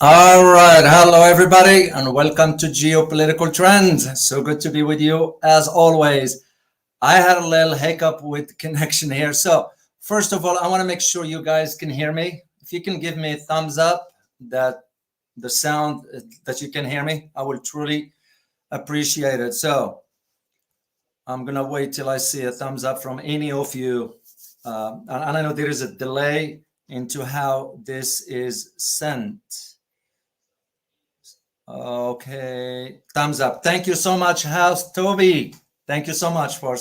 All right. Hello, everybody, and welcome to Geopolitical Trends. So good to be with you as always. I had a little hiccup with connection here. So, first of all, I want to make sure you guys can hear me. If you can give me a thumbs up that the sound that you can hear me, I will truly appreciate it. So, I'm going to wait till I see a thumbs up from any of you. And I know there is a delay into how this is sent. Okay, thumbs up. Thank you so much, House Toby. Thank you so much for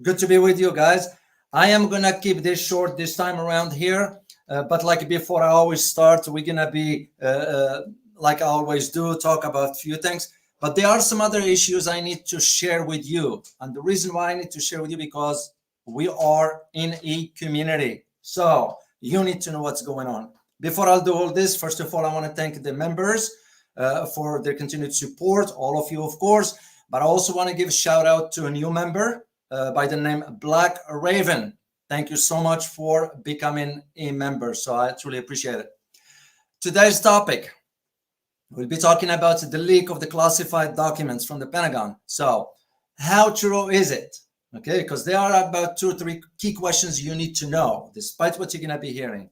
good to be with you guys. I am gonna keep this short this time around here, but like before, I always start. We're gonna be like I always do, talk about a few things. But there are some other issues I need to share with you, and the reason why I need to share with you because we are in a community, so you need to know what's going on. Before I'll do all this, first of all, I want to thank the members for their continued support, all of you, of course. But I also want to give a shout out to a new member by the name Black Raven. Thank you so much for becoming a member. So I truly appreciate it. Today's topic, we'll be talking about the leak of the classified documents from the Pentagon. So how true is it? Okay, because there are about 2 or 3 key questions you need to know, despite what you're going to be hearing.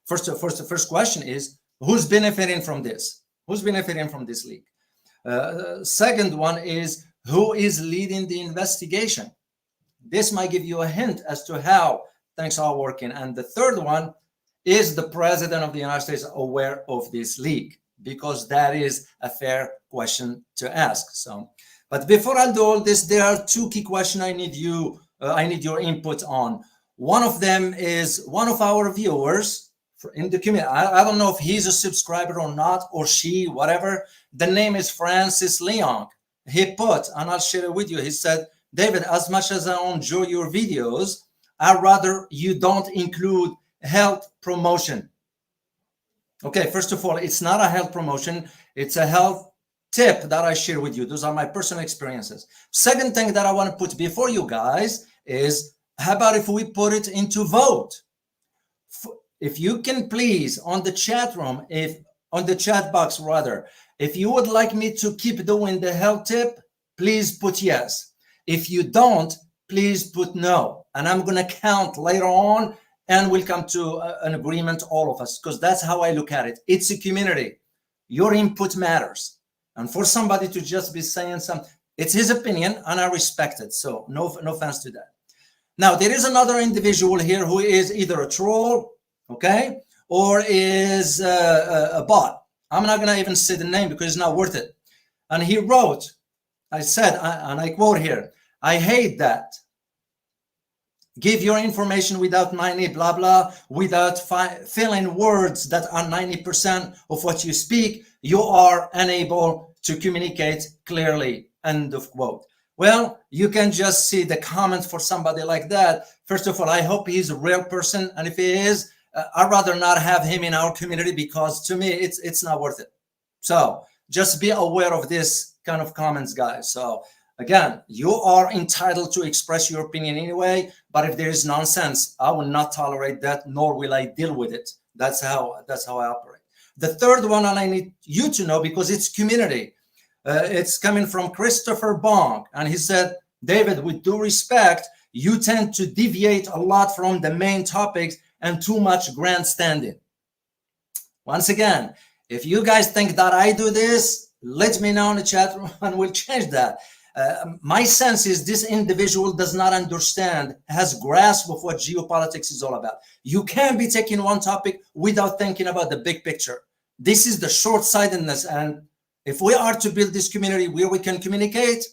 The first question is, who's benefiting from this? Who's benefiting from this leak? Second one is, who is leading the investigation? This might give you a hint as to how things are working. And the third one, is the President of the United States aware of this leak? Because that is a fair question to ask. So, but before I do all this, there are 2 key questions I need your input on. One of them is one of our viewers in the community. I don't know if he's a subscriber or not, or she, whatever. The name is Francis Leong. He put, and I'll share it with you. He said, David, as much as I enjoy your videos, I'd rather you don't include health promotion. Okay, first of all, it's not a health promotion. It's a health tip that I share with you. Those are my personal experiences. Second thing that I want to put before you guys is, how about if we put it into vote? If you can please, on the chat room, on the chat box rather, if you would like me to keep doing the health tip, please put yes. If you don't, please put no. And I'm going to count later on, and we'll come to an agreement, all of us, because that's how I look at it. It's a community. Your input matters. And for somebody to just be saying something, it's his opinion, and I respect it. So no offense to that. Now, there is another individual here who is either a troll, okay, or is a bot. I'm not going to even say the name because it's not worth it. And he wrote, I said, and I quote here, I hate that. Give your information without 90 blah, blah, without filling words that are 90% of what you speak. You are unable to communicate clearly. End of quote. Well, you can just see the comments for somebody like that. First of all, I hope he's a real person. And if he is, I'd rather not have him in our community, because to me, it's not worth it. So just be aware of this kind of comments, guys. So again, you are entitled to express your opinion anyway, but if there is nonsense, I will not tolerate that, nor will I deal with it. That's how I operate. The third one, and I need you to know because it's community. It's coming from Christopher Bong, and he said, David, with due respect, you tend to deviate a lot from the main topics and too much grandstanding. Once again, if you guys think that I do this, let me know in the chat room and we'll change that. My sense is this individual does not understand, has grasp of what geopolitics is all about. You can't be taking one topic without thinking about the big picture. This is the short-sightedness, and if we are to build this community where we can communicate,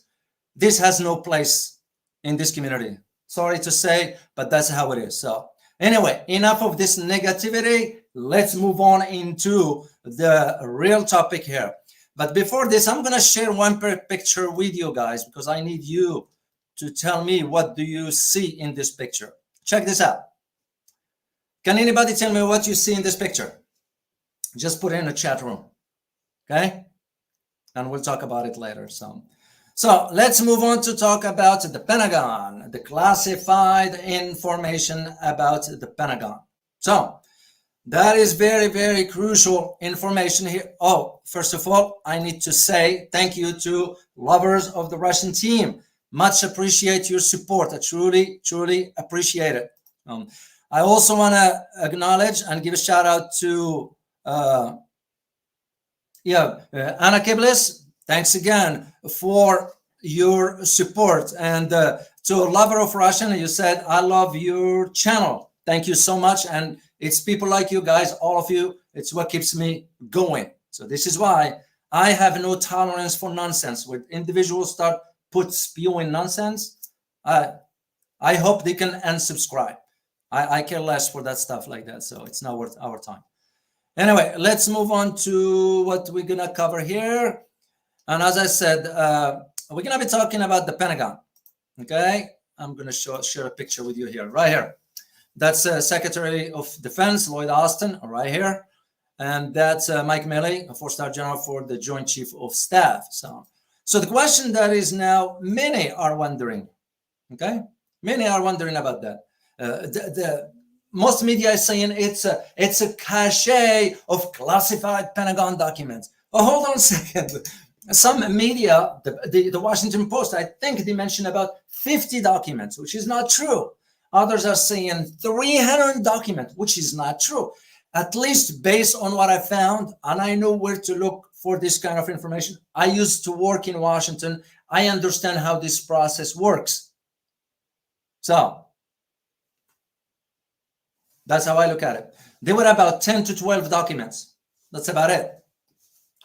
this has no place in this community. Sorry to say, but that's how it is. So anyway, enough of this negativity. Let's move on into the real topic here. But before this, I'm going to share one picture with you guys because I need you to tell me, what do you see in this picture? Check this out. Can anybody tell me what you see in this picture? Just put it in the chat room. Okay? And we'll talk about it later. So let's move on to talk about the Pentagon, the classified information about the Pentagon. So That is very, very crucial information here. Oh, first of all, I need to say thank you to lovers of the Russian team. Much appreciate your support. I truly, truly appreciate it. I also want to acknowledge and give a shout out to Anna Kiblis. Thanks again for your support. And to a lover of Russian, you said, I love your channel. Thank you so much. And it's people like you guys, all of you, it's what keeps me going. So this is why I have no tolerance for nonsense. When individuals start spewing nonsense, I hope they can unsubscribe. I care less for that stuff like that. So it's not worth our time. Anyway, let's move on to what we're going to cover here. And as I said, we're going to be talking about the Pentagon. Okay, I'm going to share a picture with you here, right here. That's Secretary of Defense Lloyd Austin, right here. And that's Mike Milley, a 4-star general for the Joint Chief of Staff. So the question that is now, many are wondering, okay? Many are wondering about that. The most media is saying it's a cache of classified Pentagon documents. Oh, hold on a second. Some media, the Washington Post, I think they mentioned about 50 documents, which is not true. Others are saying 300 documents, which is not true. At least based on what I found, and I know where to look for this kind of information. I used to work in Washington. I understand how this process works. So that's how I look at it. There were about 10 to 12 documents. That's about it.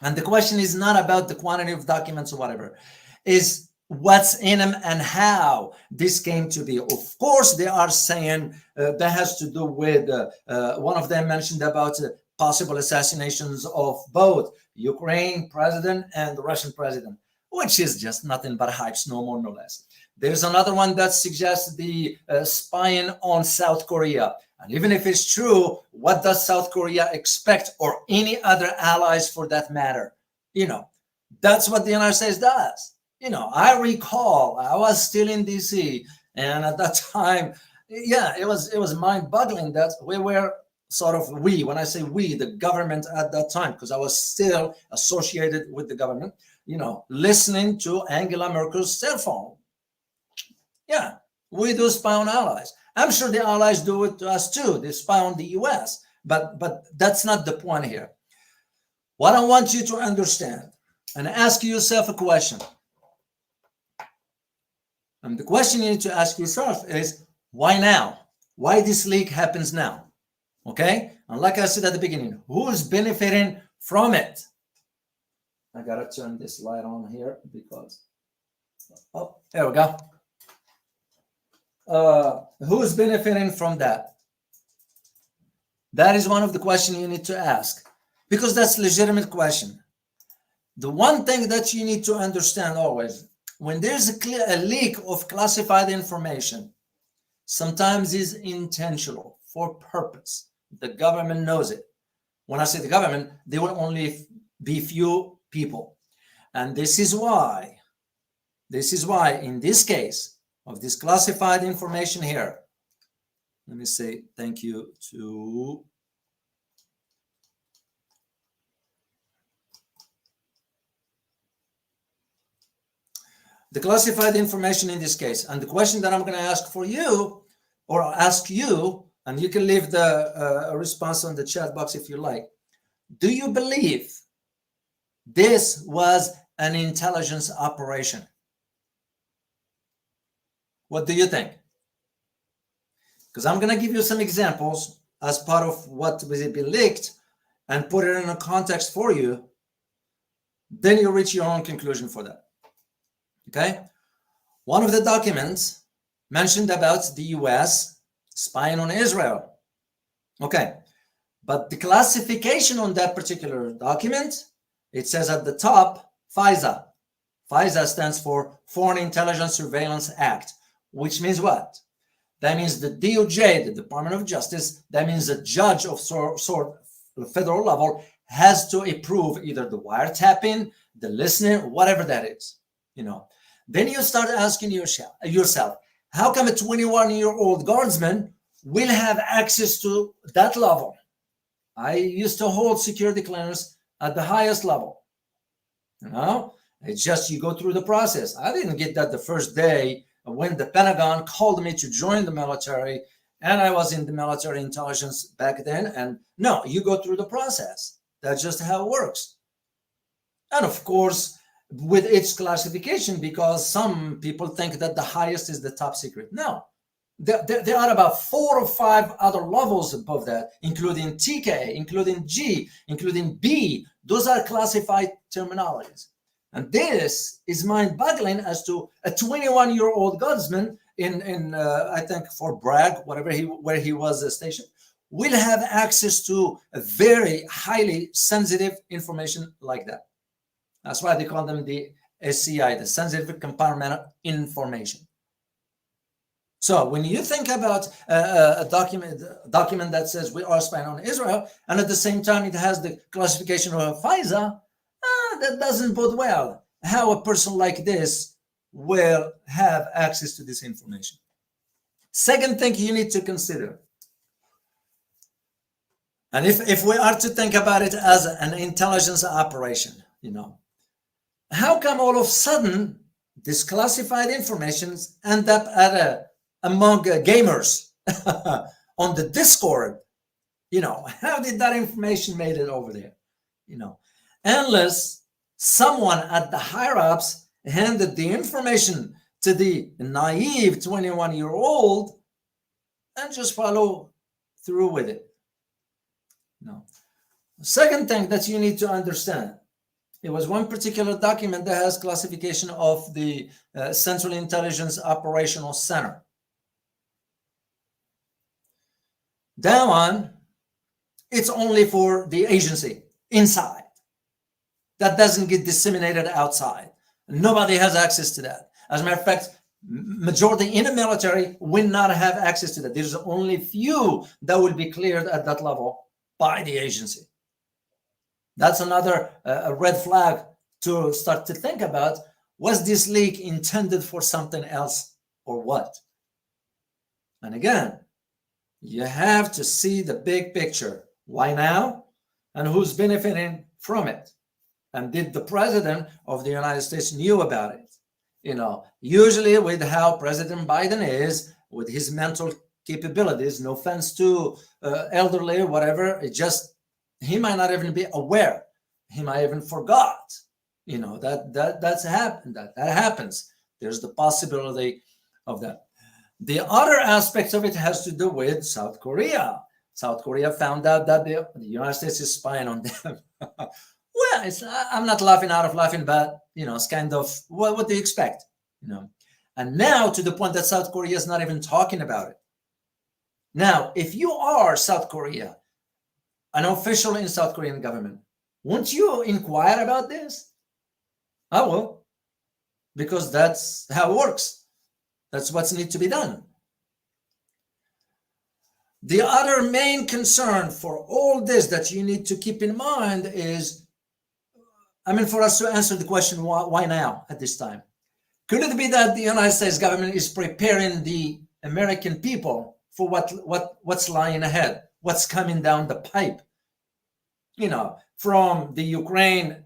And the question is not about the quantity of documents or whatever. Is what's in them and how this came to be. Of course, they are saying that has to do with, one of them mentioned about possible assassinations of both Ukraine president and the Russian president, which is just nothing but hypes, no more, no less. There's another one that suggests the spying on South Korea. And even if it's true, what does South Korea expect, or any other allies for that matter? You know, that's what the United States does. You know, I recall I was still in DC, and at that time, yeah, it was mind-boggling that we were sort of, when I say we, the government at that time, because I was still associated with the government, you know, listening to Angela Merkel's cell phone. Yeah, we do spy on allies. I'm sure the allies do it to us too. They spy on the US, but that's not the point here. What I want you to understand, and ask yourself a question. And the question you need to ask yourself is, why now? Why this leak happens now? Okay? And like I said at the beginning, who's benefiting from it? I gotta turn this light on here because, oh, there we go. Who's benefiting from that? That is one of the questions you need to ask, because that's a legitimate question. The one thing that you need to understand always, when there's a leak of classified information, sometimes is intentional, for purpose. The government knows it. When I say the government, there will only be few people. And this is why in this case of this classified information here, let me say thank you to the classified information in this case. And the question that I'm going to ask for you, or ask you, and you can leave the response on the chat box if you like. Do you believe this was an intelligence operation? What do you think? Because I'm going to give you some examples as part of what will be leaked and put it in a context for you. Then you reach your own conclusion for that. Okay? One of the documents mentioned about the US spying on Israel. Okay. But the classification on that particular document, it says at the top, FISA. FISA stands for Foreign Intelligence Surveillance Act, which means what? That means the DOJ, the Department of Justice, that means a judge of federal level has to approve either the wiretapping, the listening, whatever that is, you know. Then you start asking yourself, how come a 21-year-old guardsman will have access to that level? I used to hold security clearance at the highest level. It's just you go through the process. I didn't get that the first day when the Pentagon called me to join the military, and I was in the military intelligence back then. And no, you go through the process. That's just how it works. And of course, with its classification, because some people think that the highest is the top secret. No, there are about 4 or 5 other levels above that, including TK, including G, including B. Those are classified terminologies. And this is mind-boggling as to a 21-year-old guardsman in I think Fort Bragg, where he was stationed, will have access to a very highly sensitive information like that. That's why they call them the SCI, the sensitive compartmental information. So when you think about a document that says we are spying on Israel, and at the same time it has the classification of FISA, that doesn't bode well. How a person like this will have access to this information. Second thing you need to consider, and if we are to think about it as an intelligence operation, how come all of a sudden this classified information end up among gamers on the Discord? How did that information made it over there? Unless someone at the higher ups handed the information to the naive 21-year-old and just follow through with it. No. The second thing that you need to understand, it was one particular document that has classification of the Central Intelligence Operational Center. That one, it's only for the agency inside. That doesn't get disseminated outside. Nobody has access to that. As a matter of fact, majority in the military will not have access to that. There's only few that will be cleared at that level by the agency. That's another red flag to start to think about. Was this leak intended for something else or what? And again, you have to see the big picture. Why now? And who's benefiting from it? And did the president of the United States knew about it? Usually with how President Biden is, with his mental capabilities, no offense to elderly or whatever, he might not even be aware. He might even forgot. That's happened. That happens. There's the possibility of that. The other aspect of it has to do with South Korea. South Korea found out that the United States is spying on them. Well, I'm not laughing out of laughing, but it's kind of what do you expect? And now to the point that South Korea is not even talking about it. Now, if you are South Korea, an official in South Korean government, won't you inquire about this? I will, because that's how it works. That's what needs to be done. The other main concern for all this that you need to keep in mind is, for us to answer the question, why now at this time? Could it be that the United States government is preparing the American people for what's lying ahead, what's coming down the pipe? From the Ukraine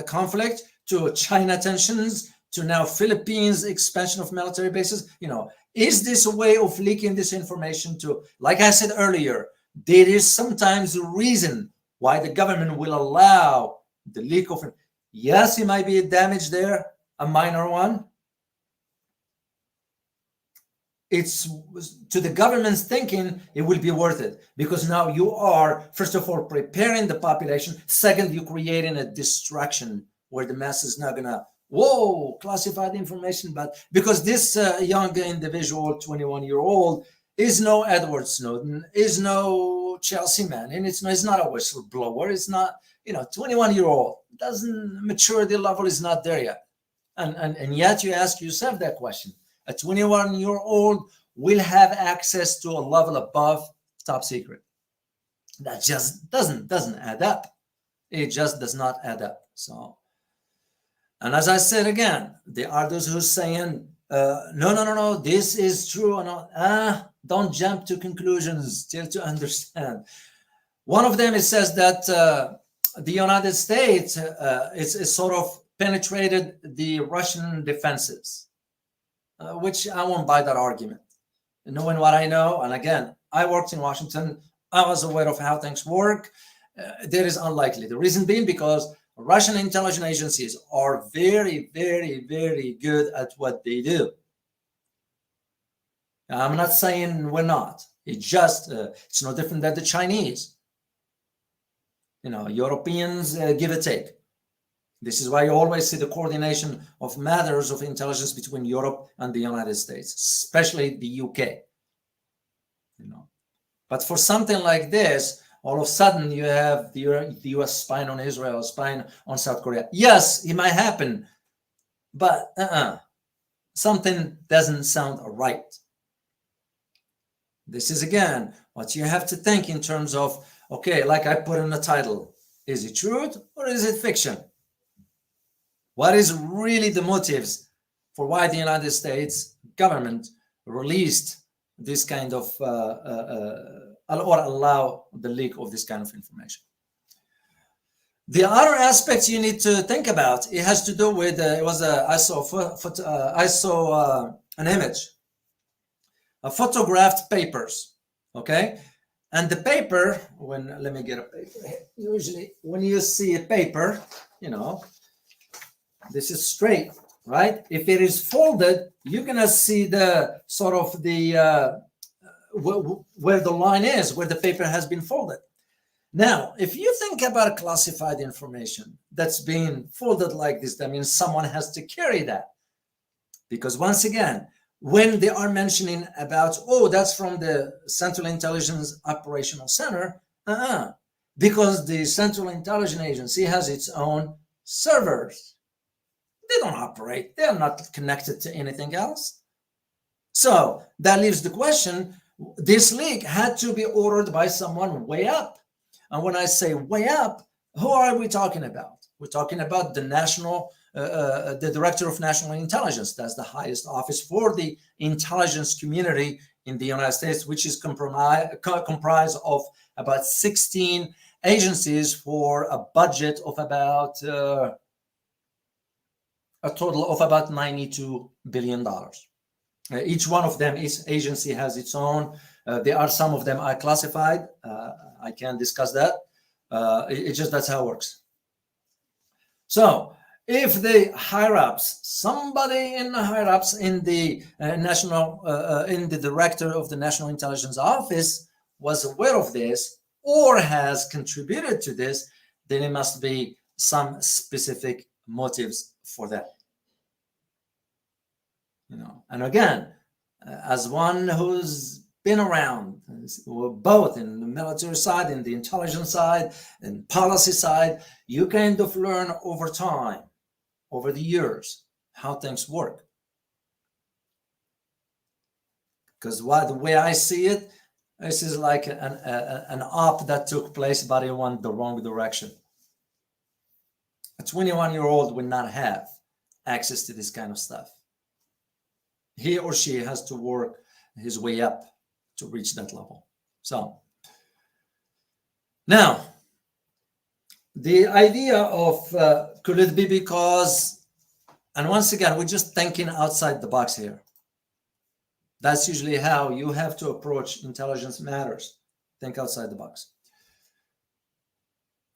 conflict to China tensions to now Philippines expansion of military bases. Is this a way of leaking this information to, like I said earlier, there is sometimes a reason why the government will allow the leak of it. Yes, it might be a damage there, a minor one. It's to the government's thinking, it will be worth it, because now you are, first of all, preparing the population. Second, you're creating a distraction where the mass is not gonna, classified information. But because this young individual, 21-year-old, is no Edward Snowden, is no Chelsea man, and it's not a whistleblower. It's not, 21-year-old, maturity level is not there yet. And yet you ask yourself that question. A 21-year-old will have access to a level above top secret. That just doesn't add up. It just does not add up. So, and as I said again, there are those who are saying, no, this is true or not. Don't jump to conclusions till to understand. One of them, it says that the United States is sort of penetrated the Russian defenses, which I won't buy that argument. Knowing what I know, and again, I worked in Washington, I was aware of how things work. That is unlikely. The reason being because Russian intelligence agencies are very, very, very good at what they do. I'm not saying we're not. It's just, it's no different than the Chinese. Europeans give a take. This is why you always see the coordination of matters of intelligence between Europe and the United States, especially the UK. But for something like this, all of a sudden you have the US spying on Israel, spying on South Korea. Yes, it might happen, but something doesn't sound right. This is, again, what you have to think in terms of, okay, like I put in the title, is it truth or is it fiction? What is really the motives for why the United States government released this kind of, or allow the leak of this kind of information? The other aspect you need to think about, it has to do with, I saw an image, photographed papers, okay? And the paper, let me get a paper here. Usually when you see a paper, this is straight, right? If it is folded, you're gonna see the sort of the, where the line is, where the paper has been folded. Now, if you think about classified information that's being folded like this, that means someone has to carry that. Because once again, when they are mentioning about, oh, that's from the Central Intelligence Operational Center, because the Central Intelligence Agency has its own servers. They don't operate. They're not connected to anything else. So that leaves the question, this leak had to be ordered by someone way up. And when I say way up, who are we talking about? We're talking about the the Director of National Intelligence. That's the highest office for the intelligence community in the United States, which is comprised of about 16 agencies for a budget of about a total of about $92 billion. Each one of them, each agency has its own. There are some of them are classified. I can't discuss that. It's just that's how it works. So if the higher-ups, somebody in the higher-ups in the in the Director of the National Intelligence Office was aware of this or has contributed to this, then there must be some specific motives for that. And again, as one who's been around, both in the military side, in the intelligence side, and policy side, you kind of learn over time, over the years, how things work. Because the way I see it, this is like an op that took place, but it went the wrong direction. A 21-year-old would not have access to this kind of stuff. He or she has to work his way up to reach that level. So now, the idea of could it be because, and once again, we're just thinking outside the box here. That's usually how you have to approach intelligence matters. Think outside the box.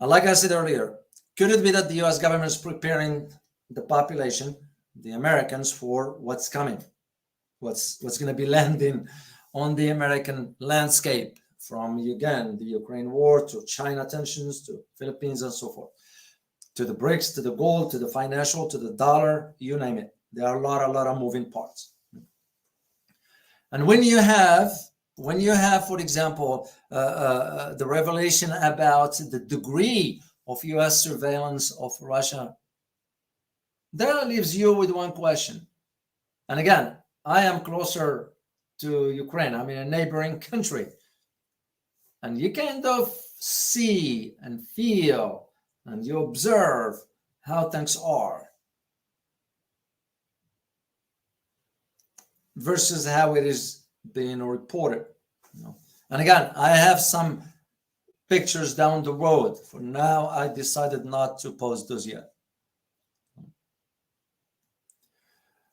And like I said earlier, could it be that the US government is preparing the population, the Americans, for what's coming? What's going to be landing on the American landscape, from, again, the Ukraine war to China tensions to Philippines and so forth, to the BRICS, to the gold, to the financial, to the dollar, you name it. There are a lot of moving parts. And when you have, for example, the revelation about the degree of US surveillance of Russia, that leaves you with one question. And again, I am closer to Ukraine. I'm in a neighboring country. And you kind of see and feel and you observe how things are versus how it is being reported. And again, I have some pictures down the road. For now, I decided not to post those yet.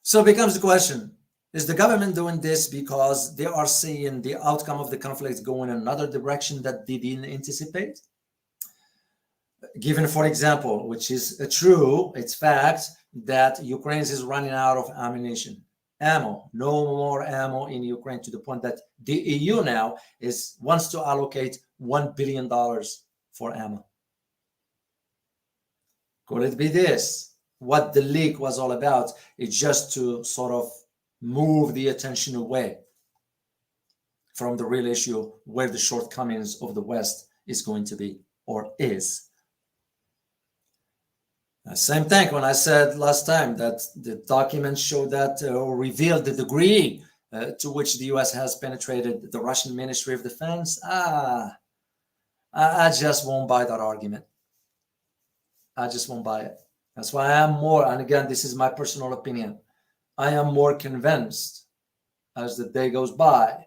So it becomes the question, is the government doing this because they are seeing the outcome of the conflict going in another direction that they didn't anticipate? Given, for example, which is true, it's fact, that Ukraine is running out of ammo, no more ammo in Ukraine, to the point that the EU now wants to allocate $1 billion for ammo. Could it be this? What the leak was all about is just to sort of move the attention away from the real issue, where the shortcomings of the West is going to be, or is. Same thing when I said last time that the documents show that, or revealed the degree to which the US has penetrated the Russian Ministry of Defense. I just won't buy that argument. I just won't buy it. That's why I am more, and again, this is my personal opinion, I am more convinced as the day goes by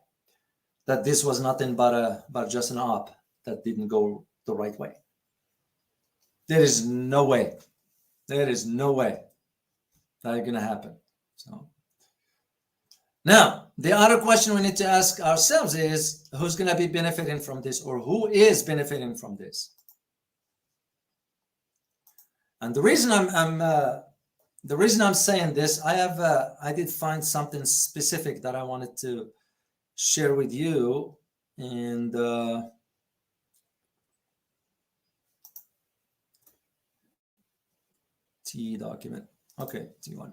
that this was nothing but just an op that didn't go the right way. There is no way. There is no way that's going to happen. So now, the other question we need to ask ourselves is, who's going to be benefiting from this, or who is benefiting from this? And the reason I'm saying this, I did find something specific that I wanted to share with you, and T document. Okay, T1.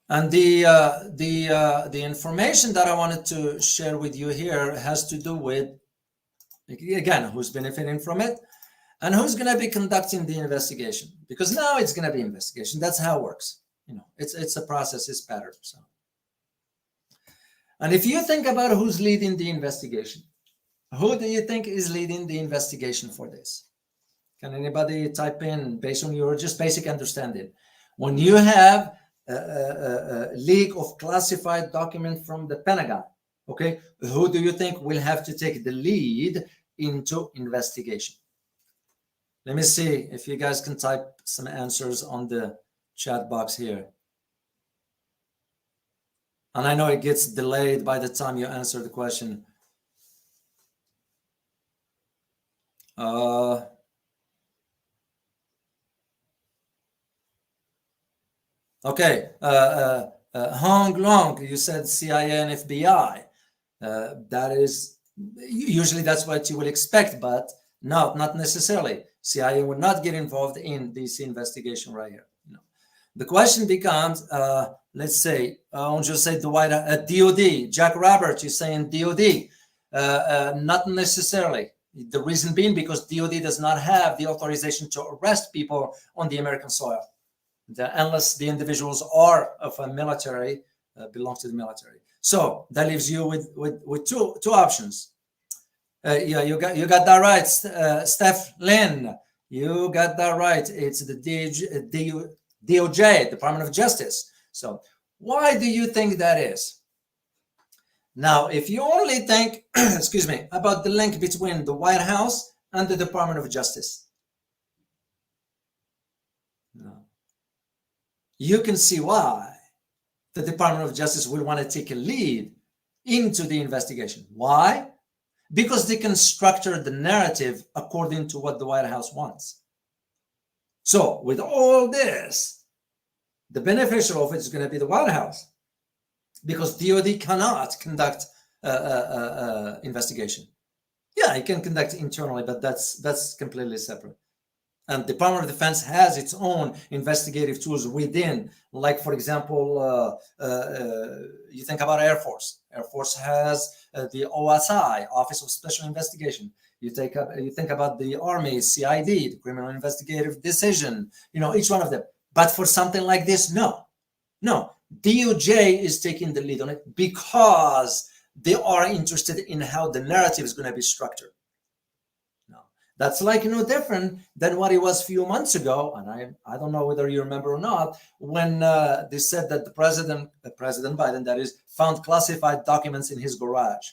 And the information that I wanted to share with you here has to do with, again, who's benefiting from it and who's going to be conducting the investigation. Because now it's going to be investigation. That's how it works. You know, it's a process, it's pattern. So, and if you think about who's leading the investigation, who do you think is leading the investigation for this? Can anybody type in based on your just basic understanding? When you have a leak of classified document from the Pentagon, okay, who do you think will have to take the lead into investigation? Let me see if you guys can type some answers on the chat box here. And I know it gets delayed by the time you answer the question. Okay, Hong Long, you said CIA and FBI. That is, usually that's what you would expect, but no, not necessarily. CIA would not get involved in this investigation right here. No. The question becomes, let's say, I'll just say the white DOD, Jack Roberts, you're saying DOD. Not necessarily. The reason being because DOD does not have the authorization to arrest people on the American soil. Unless the individuals are of a military, belong to the military. So that leaves you with two options. Yeah, you got that right, Steph Lynn. You got that right. It's the DOJ, Department of Justice. So why do you think that is? Now, if you only think, excuse me, about the link between the White House and the Department of Justice, you can see why the Department of Justice will want to take a lead into the investigation. Why? Because they can structure the narrative according to what the White House wants. So with all this, the beneficial of it is going to be the White House, because DOD cannot conduct investigation. Yeah, it can conduct internally, but that's completely separate. And Department of Defense has its own investigative tools within, like, for example, you think about Air Force. Air Force has the OSI, Office of Special Investigation. You think about the Army, CID, the Criminal Investigative Decision, you know, each one of them. But for something like this, no. DOJ is taking the lead on it because they are interested in how the narrative is going to be structured. That's like no different than what it was a few months ago, and I don't know whether you remember or not, when they said that the President Biden, that is, found classified documents in his garage.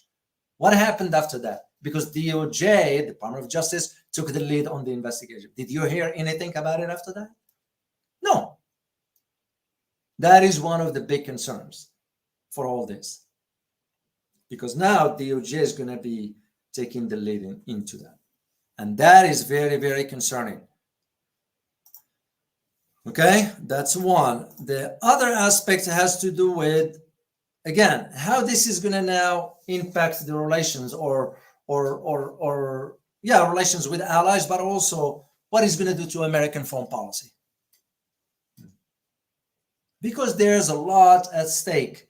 What happened after that? Because DOJ, Department of Justice, took the lead on the investigation. Did you hear anything about it after that? No. That is one of the big concerns for all this. Because now DOJ is going to be taking the lead into that. And that is very, very concerning. Okay, that's one. The other aspect has to do with, again, how this is going to now impact the relations relations with allies, but also what it's going to do to American foreign policy. Because there's a lot at stake,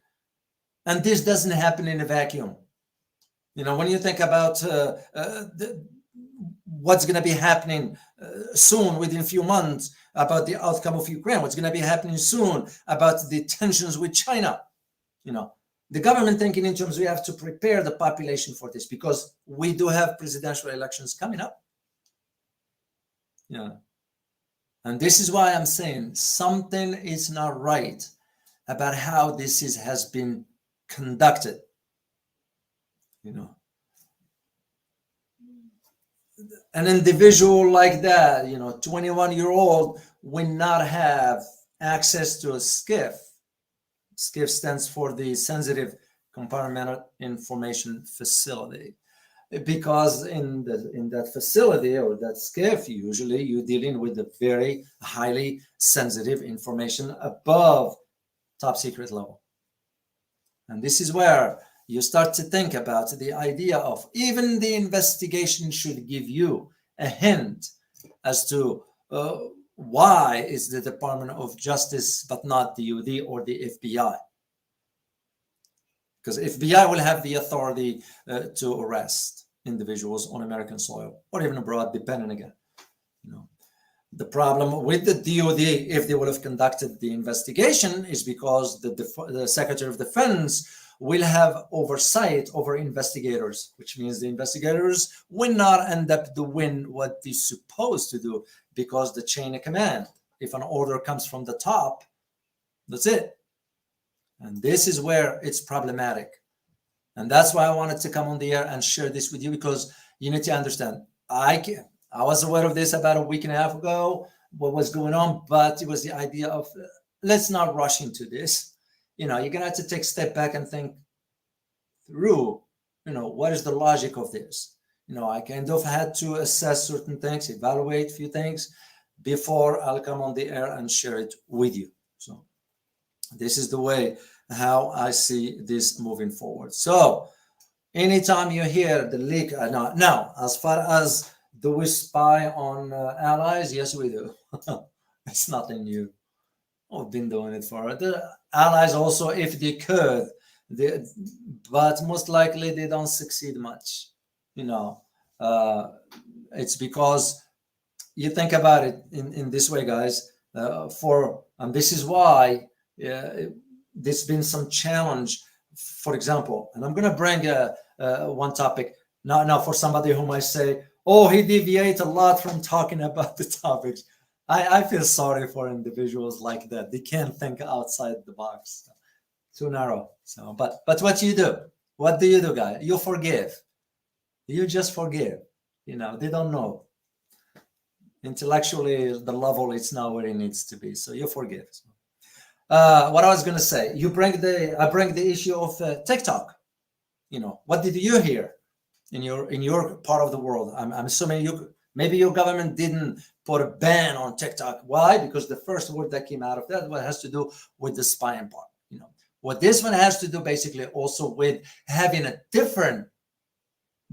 and this doesn't happen in a vacuum. You know, when you think about what's going to be happening soon, within a few months, about the outcome of Ukraine, what's going to be happening soon about the tensions with China, you know, the government thinking in terms we have to prepare the population for this because we do have presidential elections coming up. Yeah. And this is why I'm saying something is not right about how this has been conducted. You know, an individual like that, you know, 21-year-old will not have access to a SCIF. SCIF stands for the Sensitive Compartmental Information Facility, because in that facility or that SCIF, usually you're dealing with a very highly sensitive information above top secret level. And this is where you start to think about the idea of even the investigation should give you a hint as to why is the Department of Justice but not the DoD or the FBI? Because FBI will have the authority to arrest individuals on American soil or even abroad, depending again. You know, the problem with the DoD, if they would have conducted the investigation, is because the Secretary of Defense will have oversight over investigators, which means the investigators will not end up doing what they're supposed to do, because the chain of command, if an order comes from the top, that's it. And this is where it's problematic. And that's why I wanted to come on the air and share this with you, because you need to understand, I was aware of this about a week and a half ago, what was going on, but it was the idea of let's not rush into this. You know, you're going to have to take a step back and think through, you know, what is the logic of this? You know, I kind of had to assess certain things, evaluate a few things before I'll come on the air and share it with you. So this is the way how I see this moving forward. So anytime you hear the leak, now, as far as do we spy on allies? Yes, we do. It's nothing new. We've been doing it for the allies also, if they could, but most likely they don't succeed much. You know, it's because you think about it in this way, guys. And this is why there's been some challenge. For example, and I'm going to bring one topic now for somebody who might say, "Oh, he deviates a lot from talking about the topics." I feel sorry for individuals like that. They can't think outside the box. Too narrow. So, but what do you do? What do you do, guys? You forgive. You just forgive. You know, they don't know. Intellectually, the level it's not where it needs to be. So you forgive. What I was going to say, I bring the issue of TikTok. You know, what did you hear in your part of the world? I'm assuming maybe your government didn't put a ban on TikTok. Why? Because the first word that came out of that has to do with the spying part. You know, what this one has to do basically also with having a different,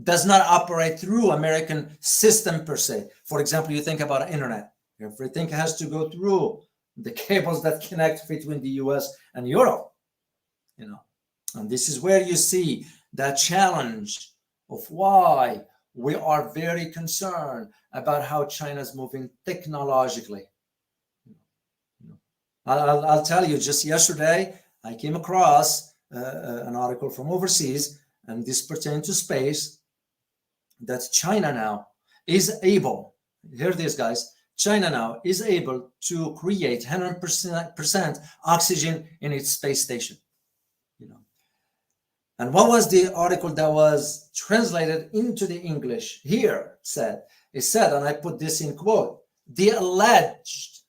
does not operate through American system per se. For example, you think about internet. Everything has to go through the cables that connect between the US and Europe. You know, and this is where you see that challenge of why we are very concerned about how China's moving technologically. I'll tell you, just yesterday, I came across an article from overseas, and this pertains to space, that China now is able, hear this, guys, China now is able to create 100% oxygen in its space station. You know, And what was the article that was translated into the English here said? It said, and I put this in quote, the alleged,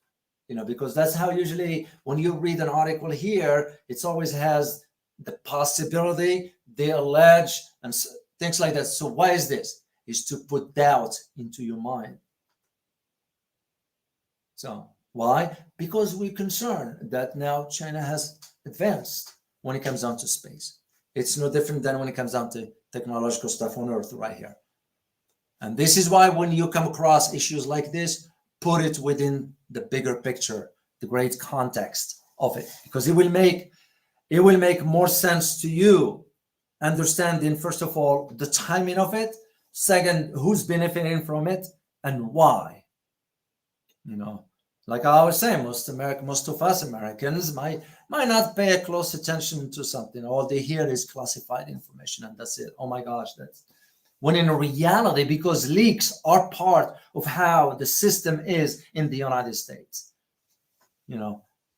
because that's how usually when you read an article here, it always has the possibility, the alleged, and things like that. So why is this? Is to put doubt into your mind. So why? Because we're concerned that now China has advanced when it comes down to space. It's no different than when it comes down to technological stuff on Earth right here. And this is why when you come across issues like this, put it within the bigger picture, the great context of it, because it will make more sense to you, understanding, first of all, the timing of it, second, who's benefiting from it and why. Like I was saying, most of us Americans might not pay a close attention to something. All they hear is classified information, and that's it. Oh my gosh, that's when in reality, because leaks are part of how the system is in the United States.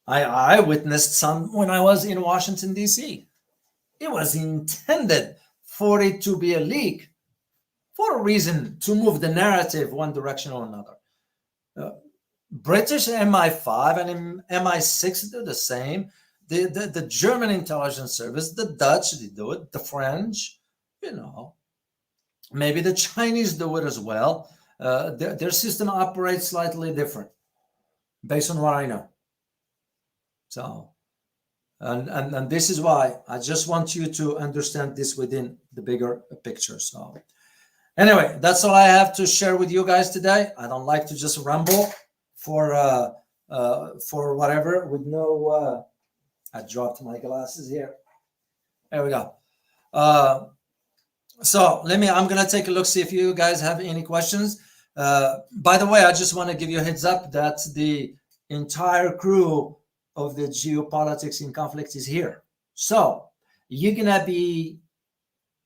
I witnessed some when I was in Washington, D.C. It was intended for it to be a leak for a reason, to move the narrative one direction or another. British MI5 and MI6 do the same. The German intelligence service, the Dutch, they do it, the French, maybe the Chinese do it as well. Their system operates slightly different based on what I know. So, and this is why I just want you to understand this within the bigger picture. So anyway, that's all I have to share with you guys today. I don't like to just ramble for whatever with no I dropped my glasses here. There we go. So I'm gonna take a look, see if you guys have any questions. By the way, I just want to give you a heads up that the entire crew of the Geopolitics in Conflict is here. So you're gonna be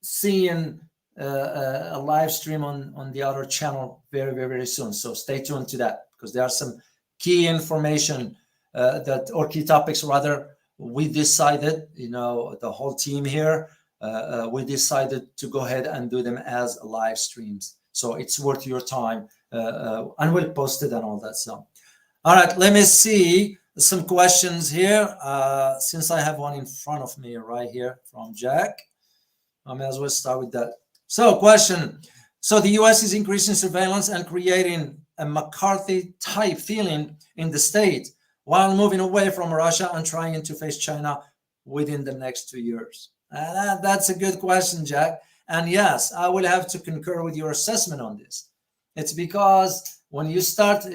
seeing a live stream on the other channel very, very, very soon. So stay tuned to that, because there are some key information or key topics rather. We decided, the whole team here, we decided to go ahead and do them as live streams. So it's worth your time, and we'll post it and all that. So, all right, let me see some questions here. Since I have one in front of me right here from Jack, I may as well start with that. So question, so the US is increasing surveillance and creating a McCarthy type feeling in the state while moving away from Russia and trying to face China within the next 2 years. That's a good question, Jack. And yes, I will have to concur with your assessment on this. It's because when you start,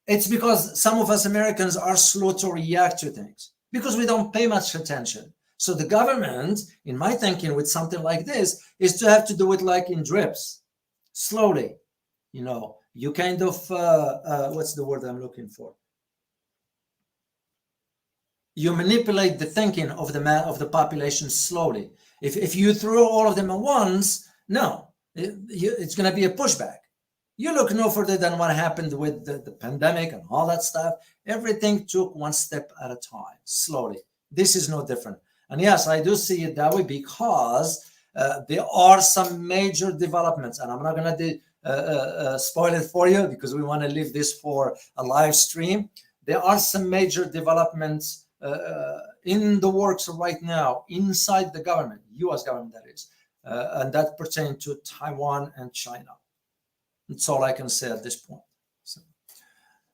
it's because some of us Americans are slow to react to things because we don't pay much attention. So the government, in my thinking, with something like this, is to have to do it like in drips, slowly. You kind of, what's the word I'm looking for? You manipulate the thinking of the population slowly. If you throw all of them at once, no, it's going to be a pushback. You look no further than what happened with the pandemic and all that stuff. Everything took one step at a time, slowly. This is no different. And yes, I do see it that way because there are some major developments, and I'm not going to spoil it for you because we want to leave this for a live stream. There are some major developments in the works right now inside the government, U.S. government that is, and that pertain to Taiwan and China. That's all I can say at this point. So,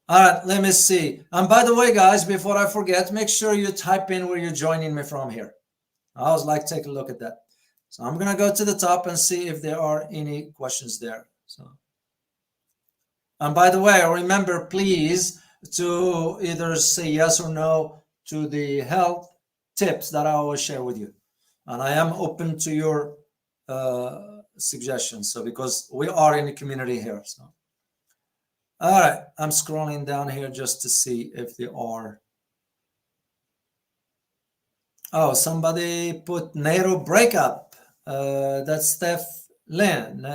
all right, let me see. And by the way, guys, before I forget, make sure you type in where you're joining me from here. I always like to take a look at that. So I'm going to go to the top and see if there are any questions there. So, and by the way, remember, please, to either say yes or no to the health tips that I always share with you. And I am open to your suggestions. So because we are in a community here. So, all right, I'm scrolling down here just to see if there are. Oh, somebody put NATO breakup. That's Steph Lynn.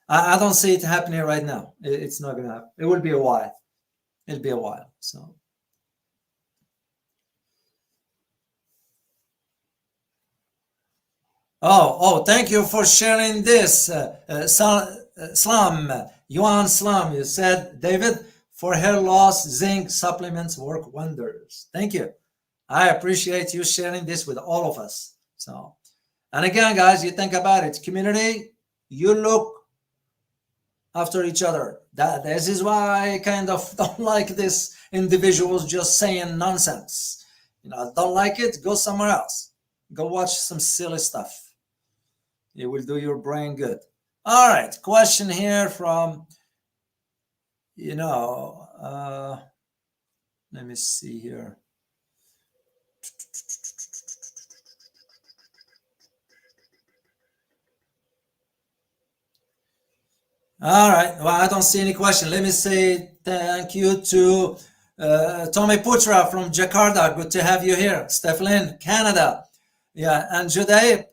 I don't see it happening right now. It's not going to happen. It will be a while. It'll be a while. So. Oh, thank you for sharing this. Slam, Yuan Slam, you said, David, for hair loss, zinc supplements work wonders. Thank you. I appreciate you sharing this with all of us. So, and again, guys, you think about it, community, you look after each other. This is why I kind of don't like this individuals just saying nonsense. Don't like it, go somewhere else. Go watch some silly stuff. It will do your brain good. All right, question here from, let me see here. All right. Well, I don't see any question. Let me say thank you to Tommy Putra from Jakarta. Good to have you here. Stefan, Canada. Yeah, and Juday.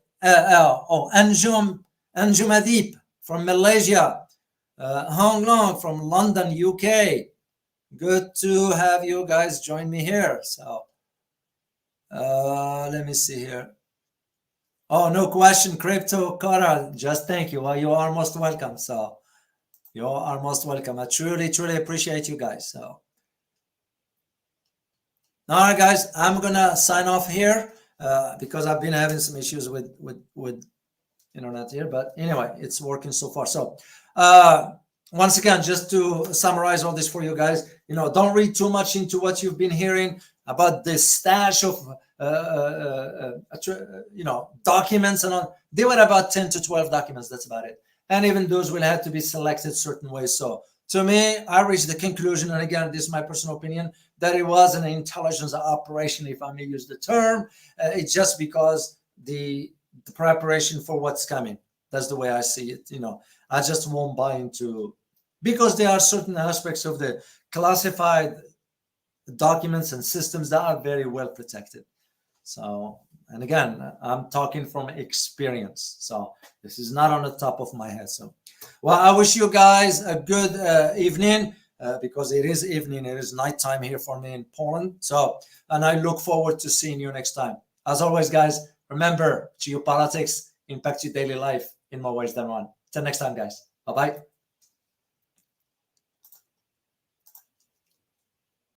Anjumadip from Malaysia. Hong Long from London, UK. Good to have you guys join me here. So let me see here. Oh, no question. Crypto Coral. Just thank you. Well, you are most welcome. So you are most welcome. I truly, truly appreciate you guys. So, all right, guys, I'm gonna sign off here because I've been having some issues with internet here. But anyway, it's working so far. So, once again, just to summarize all this for you guys, don't read too much into what you've been hearing about this stash of documents and all. There were about 10 to 12 documents. That's about it. And even those will have to be selected certain ways. So to me, I reached the conclusion, and again, this is my personal opinion, that it was an intelligence operation, if I may use the term. It's just because the preparation for what's coming. That's the way I see it. I just won't buy into, because there are certain aspects of the classified documents and systems that are very well protected. So, and again, I'm talking from experience. So this is not on the top of my head. So, well, I wish you guys a good evening because it is evening. It is nighttime here for me in Poland. So, and I look forward to seeing you next time. As always, guys, remember, geopolitics impacts your daily life in more ways than one. Till next time, guys. Bye-bye.